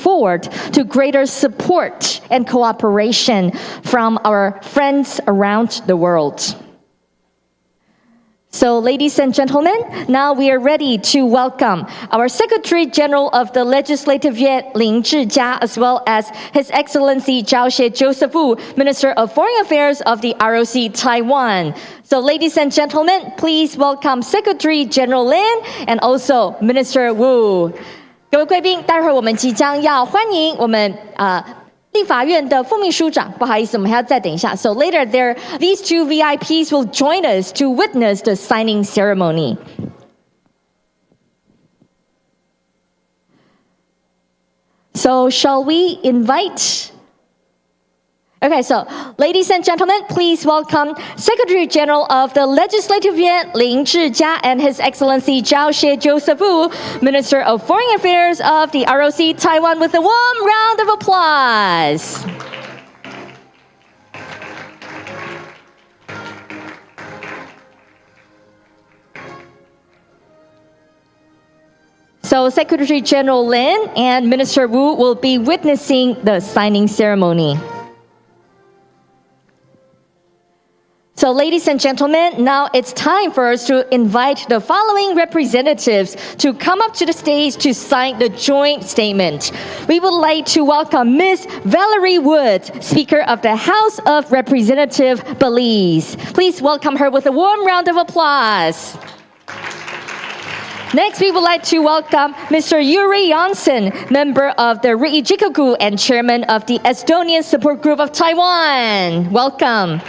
forward to greater support and cooperation from our friends around the world. So, ladies and gentlemen, now we are ready to welcome our Secretary General of the Legislative Yuan, Lin Zhijia, as well as His Excellency Zhao Joseph Wu, Minister of Foreign Affairs of the ROC Taiwan. So, ladies and gentlemen, please welcome Secretary General Lin and also Minister Wu. 各位贵宾，待会儿我们即将要欢迎我们立法院的副秘书长，不好意思，我们还要再等一下。So later, these two VIPs will join us to witness the signing ceremony. So shall we invite? Okay, so ladies and gentlemen, please welcome Secretary General of the Legislative Yuan, Lin Zhijia, and His Excellency Zhao Joseph Wu, Minister of Foreign Affairs of the ROC Taiwan, with a warm round of applause. So Secretary General Lin and Minister Wu will be witnessing the signing ceremony. So, ladies and gentlemen, now it's time for us to invite the following representatives to come up to the stage to sign the joint statement. We would like to welcome Ms. Valerie Woods, Speaker of the House of Representatives, Belize. Please welcome her with a warm round of applause. Next, we would like to welcome Mr. Yuri Janssen, member of the Riijikaku and chairman of the Estonian Support Group of Taiwan. Welcome.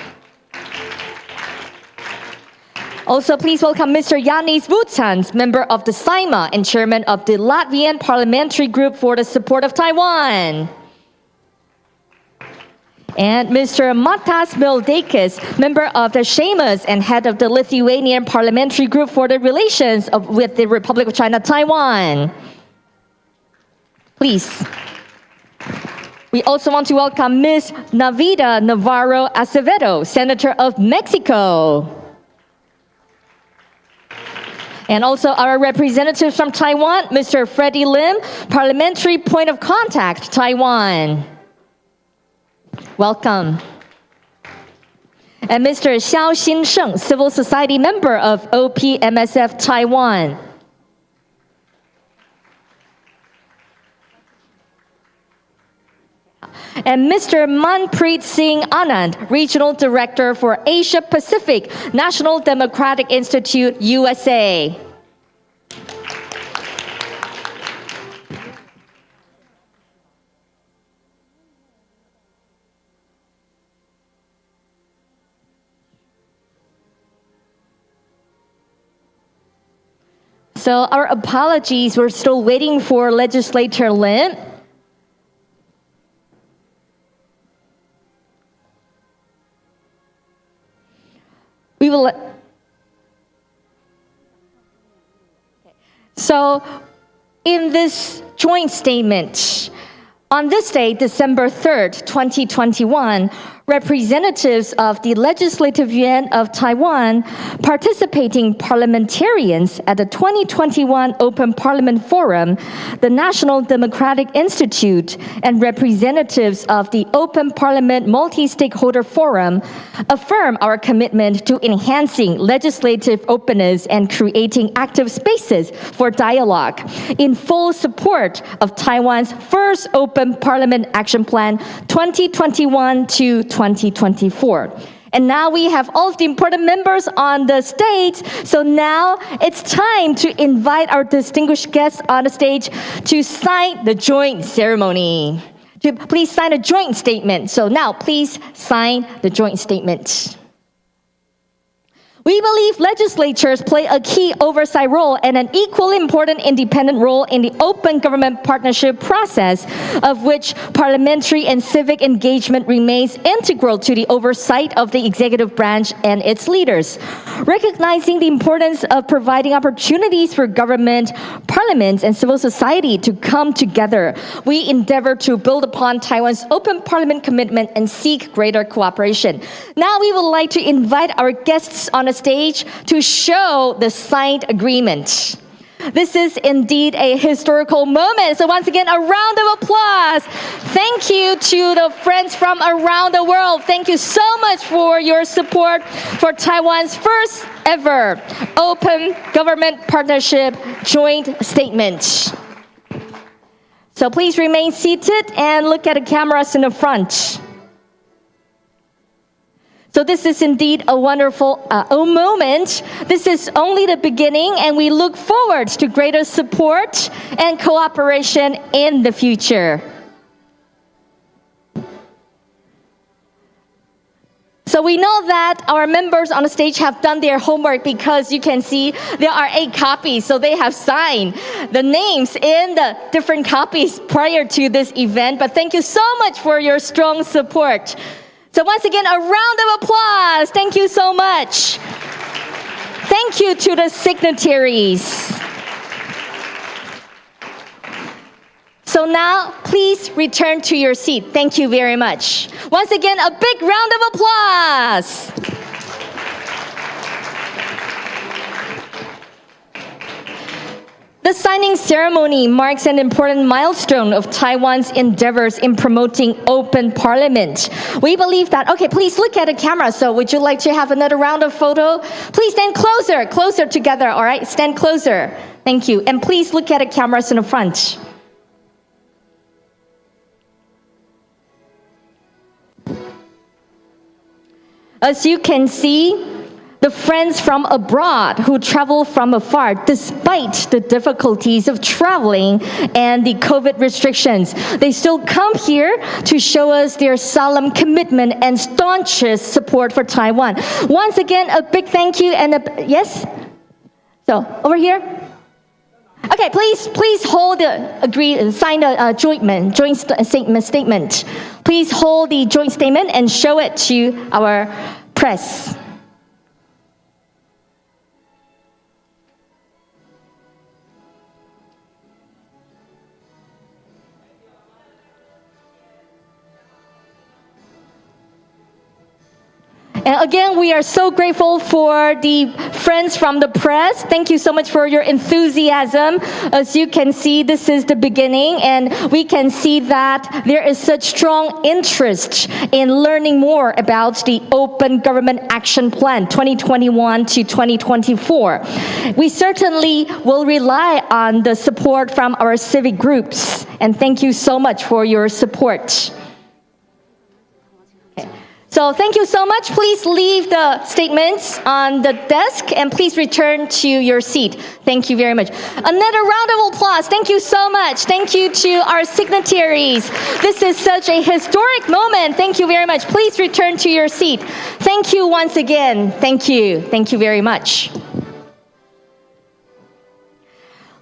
Also, please welcome Mr. Jānis Vucāns, member of the Saima and chairman of the Latvian Parliamentary Group for the Support of Taiwan. And Mr. Matas Mildeikis, member of the Seimas and head of the Lithuanian Parliamentary Group for the Relations with the Republic of China, Taiwan. Please. We also want to welcome Ms. Navida Navarro Acevedo, Senator of Mexico. And also our representatives from Taiwan, Mr. Freddie Lim, Parliamentary Point of Contact, Taiwan. Welcome. And Mr. Xiao Xinsheng, Civil Society member of OPMSF, Taiwan. And Mr. Manpreet Singh Anand, Regional Director for Asia Pacific, National Democratic Institute, USA. So our apologies, we're still waiting for Legislator Lin. We will. So, in this joint statement, on this day, December 3rd, 2021, representatives of the Legislative Yuan of Taiwan, participating parliamentarians at the 2021 Open Parliament Forum, the National Democratic Institute, and representatives of the Open Parliament Multi-Stakeholder Forum affirm our commitment to enhancing legislative openness and creating active spaces for dialogue in full support of Taiwan's first Open Parliament Action Plan 2021 to 2024. And now we have all of the important members on the stage. So now it's time to invite our distinguished guests on the stage to sign the joint ceremony. To please sign a joint statement. So now please sign the joint statement. We believe legislatures play a key oversight role and an equally important independent role in the open government partnership process, of which parliamentary and civic engagement remains integral to the oversight of the executive branch and its leaders. Recognizing the importance of providing opportunities for government, parliaments, and civil society to come together, we endeavor to build upon Taiwan's open parliament commitment and seek greater cooperation. Now we would like to invite our guests on the stage to show the signed agreement. This is indeed a historical moment. So once again, a round of applause. applause. Thank you to the friends from around the world. Thank you so much for your support for Taiwan's first ever Open Government Partnership Joint Statement. So please remain seated and look at the cameras in the front. So this is indeed a wonderful moment. This is only the beginning, and we look forward to greater support and cooperation in the future. So we know that our members on the stage have done their homework, because you can see there are 8 copies. So they have signed the names in the different copies prior to this event. But thank you so much for your strong support. So once again, a round of applause. Thank you so much. Thank you to the signatories. So now, please return to your seat. Thank you very much. Once again, a big round of applause. The signing ceremony marks an important milestone of Taiwan's endeavors in promoting open parliament. We believe that, okay, please look at the camera. So would you like to have another round of photo? Please stand closer together, all right? Stand closer. Thank you. And please look at the cameras in the front. As you can see, the friends from abroad who travel from afar, despite the difficulties of traveling and the COVID restrictions, they still come here to show us their solemn commitment and staunchest support for Taiwan. Once again, a big thank you and yes? So, over here. Okay, please hold the sign the joint statement. Please hold the joint statement and show it to our press. And again, we are so grateful for the friends from the press. Thank you so much for your enthusiasm. As you can see, this is the beginning, and we can see that there is such strong interest in learning more about the Open Government Action Plan 2021 to 2024. We certainly will rely on the support from our civic groups, and thank you so much for your support. So thank you so much. Please leave the statements on the desk and please return to your seat. Thank you very much. Another round of applause. Thank you so much. Thank you to our signatories. This is such a historic moment. Thank you very much. Please return to your seat. Thank you once again. Thank you. Thank you very much.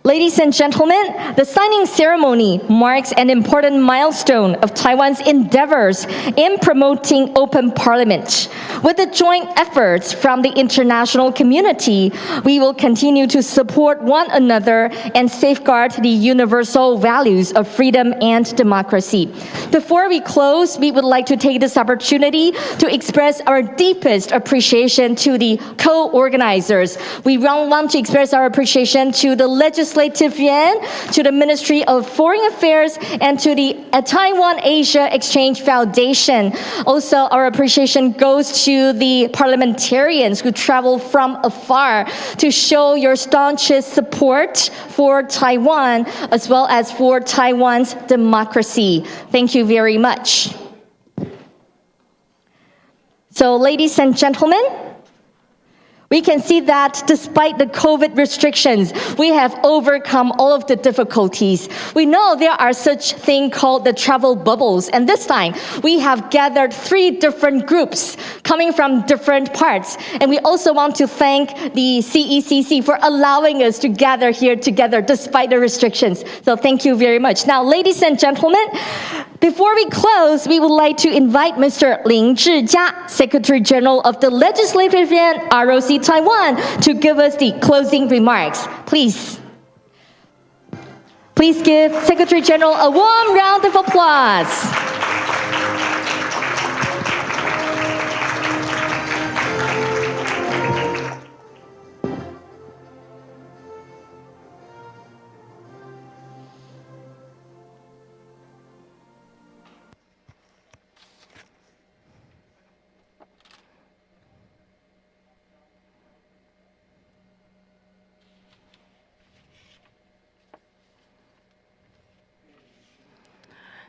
Ladies and gentlemen, the signing ceremony marks an important milestone of Taiwan's endeavors in promoting open parliament. With the joint efforts from the international community, we will continue to support one another and safeguard the universal values of freedom and democracy. Before we close, we would like to take this opportunity to express our deepest appreciation to the co-organizers. We want to express our appreciation to the Legislative Yuan, to the Ministry of Foreign Affairs, and to the Taiwan Asia Exchange Foundation. Also, our appreciation goes to the parliamentarians who travel from afar to show your staunchest support for Taiwan as well as for Taiwan's democracy. Thank you very much. So, ladies and gentlemen, we can see that despite the COVID restrictions, we have overcome all of the difficulties. We know there are such thing called the travel bubbles, and this time we have gathered 3 different groups coming from different parts. And we also want to thank the CECC for allowing us to gather here together despite the restrictions. So thank you very much. Now, ladies and gentlemen, before we close, we would like to invite Mr. Lin Zhijia, Secretary General of the Legislative Yuan, ROC Taiwan, to give us the closing remarks. Please give Secretary General a warm round of applause.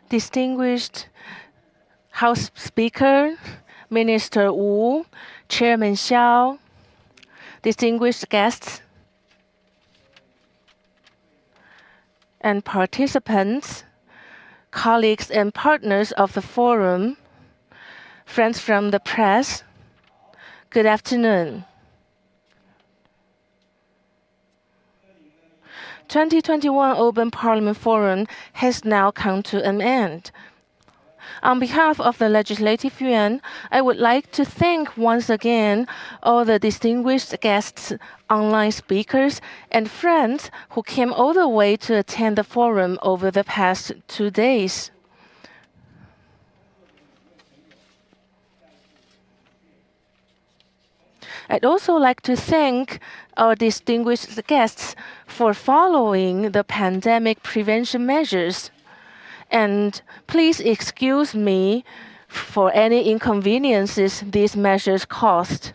Distinguished House Speaker, Minister Wu, Chairman Xiao, distinguished guests, and participants, colleagues and partners of the forum, friends from the press, good afternoon. 2021 Open Parliament Forum has now come to an end. On behalf of the Legislative Yuan, I would like to thank once again all the distinguished guests, online speakers, and friends who came all the way to attend the forum over the past 2 days. I'd also like to thank our distinguished guests for following the pandemic prevention measures. And please excuse me for any inconveniences these measures caused.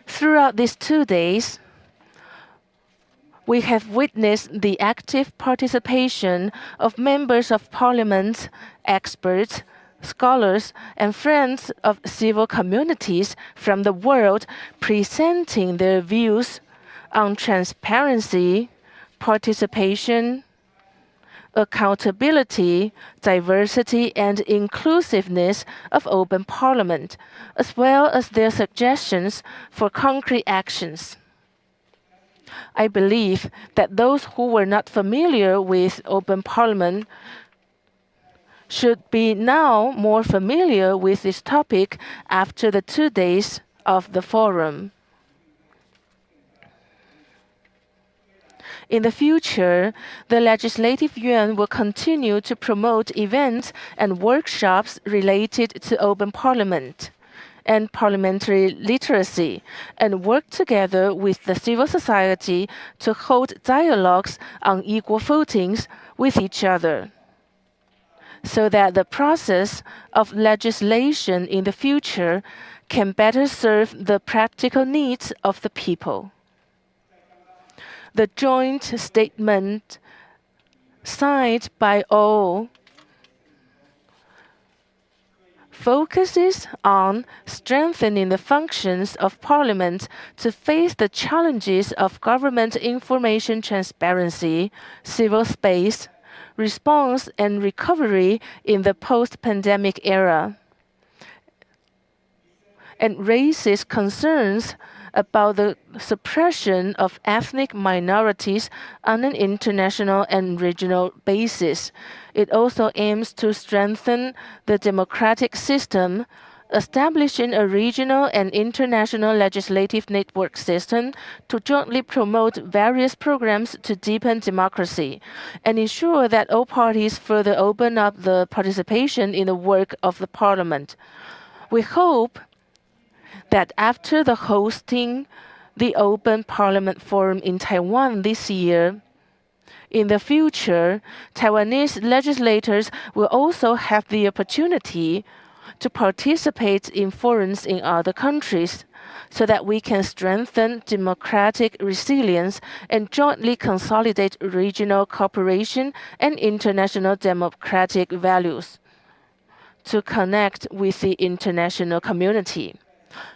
Throughout these 2 days, we have witnessed the active participation of members of parliament, experts, scholars, and friends of civil communities from the world presenting their views on transparency, participation, accountability, diversity, and inclusiveness of open parliament, as well as their suggestions for concrete actions. I believe that those who were not familiar with open parliament should be now more familiar with this topic after the 2 days of the forum. In the future, the Legislative Yuan will continue to promote events and workshops related to open parliament and parliamentary literacy, and work together with the civil society to hold dialogues on equal footings with each other, so that the process of legislation in the future can better serve the practical needs of the people. The joint statement signed by all focuses on strengthening the functions of Parliament to face the challenges of government information transparency, civil space, response and recovery in the post-pandemic era, and raises concerns about the suppression of ethnic minorities on an international and regional basis. It also aims to strengthen the democratic system, establishing a regional and international legislative network system to jointly promote various programs to deepen democracy and ensure that all parties further open up the participation in the work of the Parliament. We hope that after the hosting the Open Parliament Forum in Taiwan this year, in the future, Taiwanese legislators will also have the opportunity to participate in forums in other countries, so that we can strengthen democratic resilience and jointly consolidate regional cooperation and international democratic values to connect with the international community.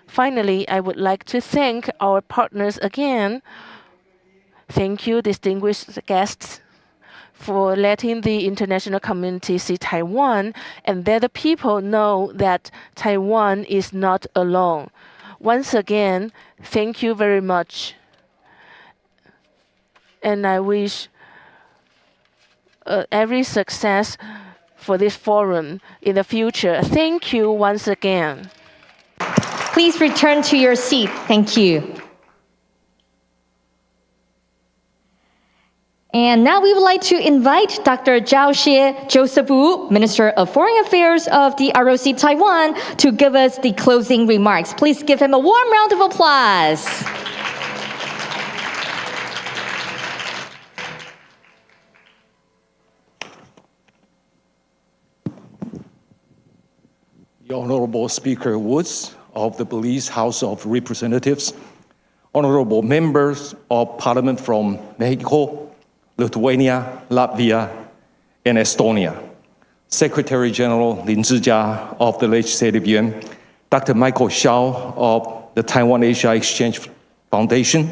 Finally, I would like to thank our partners again. Thank you, distinguished guests, for letting the international community see Taiwan and let the people know that Taiwan is not alone. Once again, thank you very much. And I wish every success for this forum in the future. Thank you once again. Please return to your seat. Thank you. And now we would like to invite Dr. Zhao Joseph Wu, Minister of Foreign Affairs of the ROC Taiwan, to give us the closing remarks. Please give him a warm round of applause. The Honorable Speaker Woods of the Belize House of Representatives, honorable members of Parliament from Mexico, Lithuania, Latvia, and Estonia. Secretary General Lin Zhijia of the Legislative Yuan, Dr. Michael Xiao of the Taiwan Asia Exchange Foundation,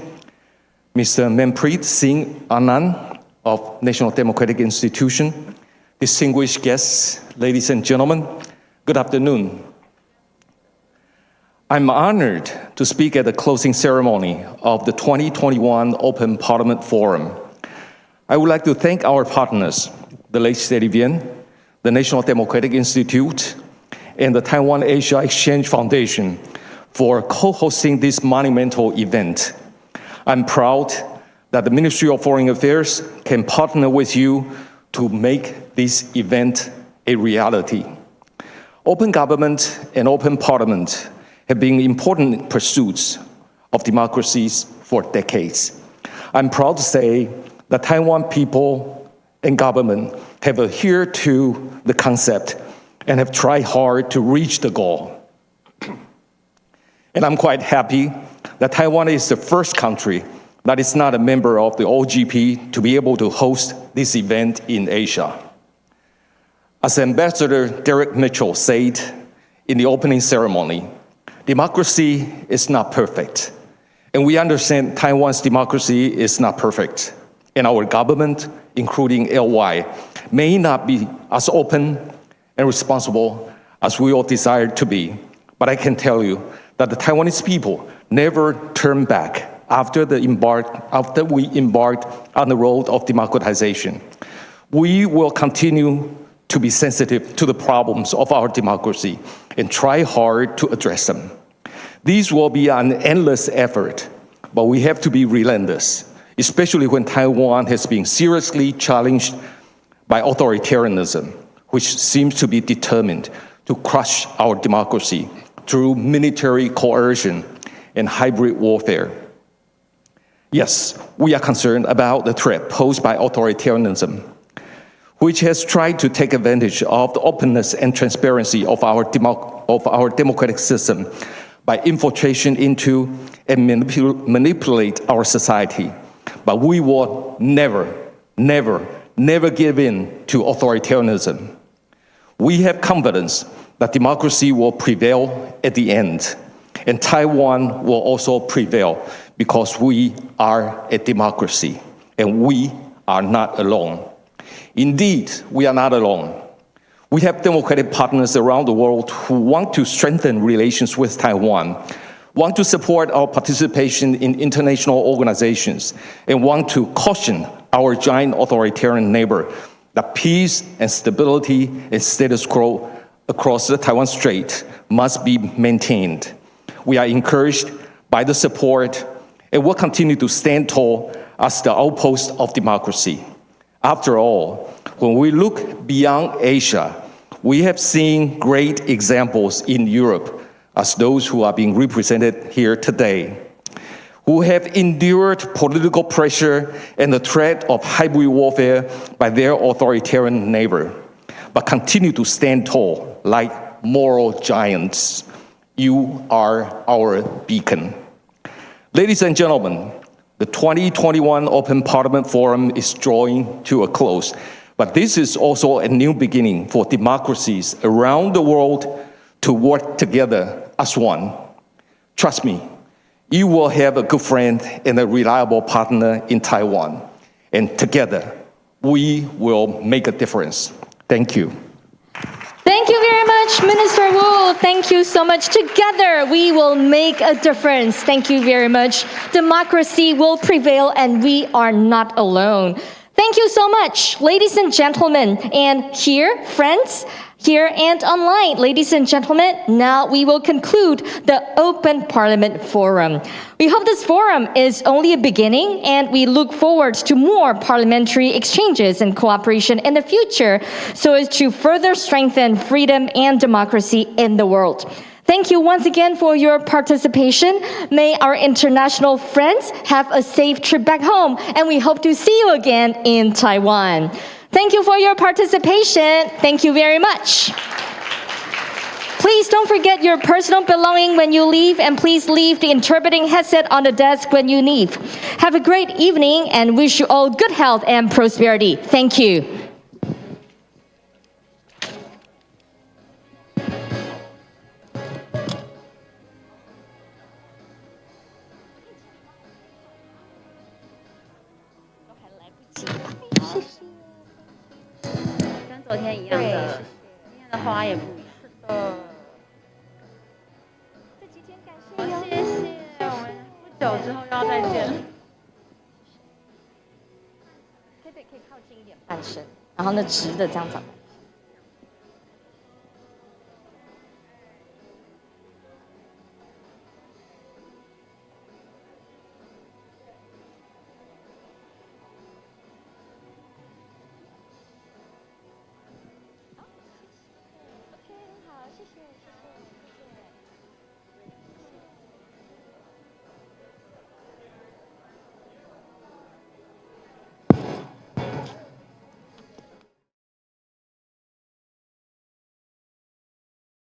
Mr. Manpreet Singh Anand of National Democratic Institution, distinguished guests, ladies and gentlemen, good afternoon. I'm honored to speak at the closing ceremony of the 2021 Open Parliament Forum. I would like to thank our partners, the Legislative Yuan, the National Democratic Institute, and the Taiwan Asia Exchange Foundation for co-hosting this monumental event. I'm proud that the Ministry of Foreign Affairs can partner with you to make this event a reality. Open government and open parliament have been important pursuits of democracies for decades. I'm proud to say that Taiwan people and government have adhered to the concept and have tried hard to reach the goal. And I'm quite happy that Taiwan is the first country that is not a member of the OGP to be able to host this event in Asia. As Ambassador Derek Mitchell said in the opening ceremony, democracy is not perfect. And we understand Taiwan's democracy is not perfect. And our government, including LY, may not be as open and responsible as we all desire to be. But I can tell you that the Taiwanese people never turn back after we embarked on the road of democratization. We will continue to be sensitive to the problems of our democracy and try hard to address them. These will be an endless effort, but we have to be relentless, especially when Taiwan has been seriously challenged by authoritarianism, which seems to be determined to crush our democracy through military coercion and hybrid warfare. Yes, we are concerned about the threat posed by authoritarianism, which has tried to take advantage of the openness and transparency of our democratic system by infiltration into and manipulate our society. But we will never give in to authoritarianism. We have confidence that democracy will prevail at the end, and Taiwan will also prevail because we are a democracy, and we are not alone. Indeed, we are not alone. We have democratic partners around the world who want to strengthen relations with Taiwan, want to support our participation in international organizations, and want to caution our giant authoritarian neighbor that peace and stability and status quo across the Taiwan Strait must be maintained. We are encouraged by the support and will continue to stand tall as the outpost of democracy. After all, when we look beyond Asia, we have seen great examples in Europe, as those who are being represented here today, who have endured political pressure and the threat of hybrid warfare by their authoritarian neighbor, but continue to stand tall like moral giants. You are our beacon. Ladies and gentlemen, the 2021 Open Parliament Forum is drawing to a close, but this is also a new beginning for democracies around the world to work together as one. Trust me, you will have a good friend and a reliable partner in Taiwan, and together we will make a difference. Thank you. Thank you very much, Minister Wu. Thank you so much. Together, we will make a difference. Thank you very much. Democracy will prevail, and we are not alone. Thank you so much, ladies and gentlemen. And here, friends, here and online, ladies and gentlemen, now we will conclude the Open Parliament Forum. We hope this forum is only a beginning, and we look forward to more parliamentary exchanges and cooperation in the future so as to further strengthen freedom and democracy in the world. Thank you once again for your participation. May our international friends have a safe trip back home, and we hope to see you again in Taiwan. Thank you for your participation. Thank you very much. Please don't forget your personal belonging when you leave, and please leave the interpreting headset on the desk when you leave. Have a great evening and wish you all good health and prosperity. Thank you.跟昨天一样的，今天的花也不一样。是的。这几天感谢谢，我们不久之后又要再见。可以靠近一点半身，然后呢直的这样子。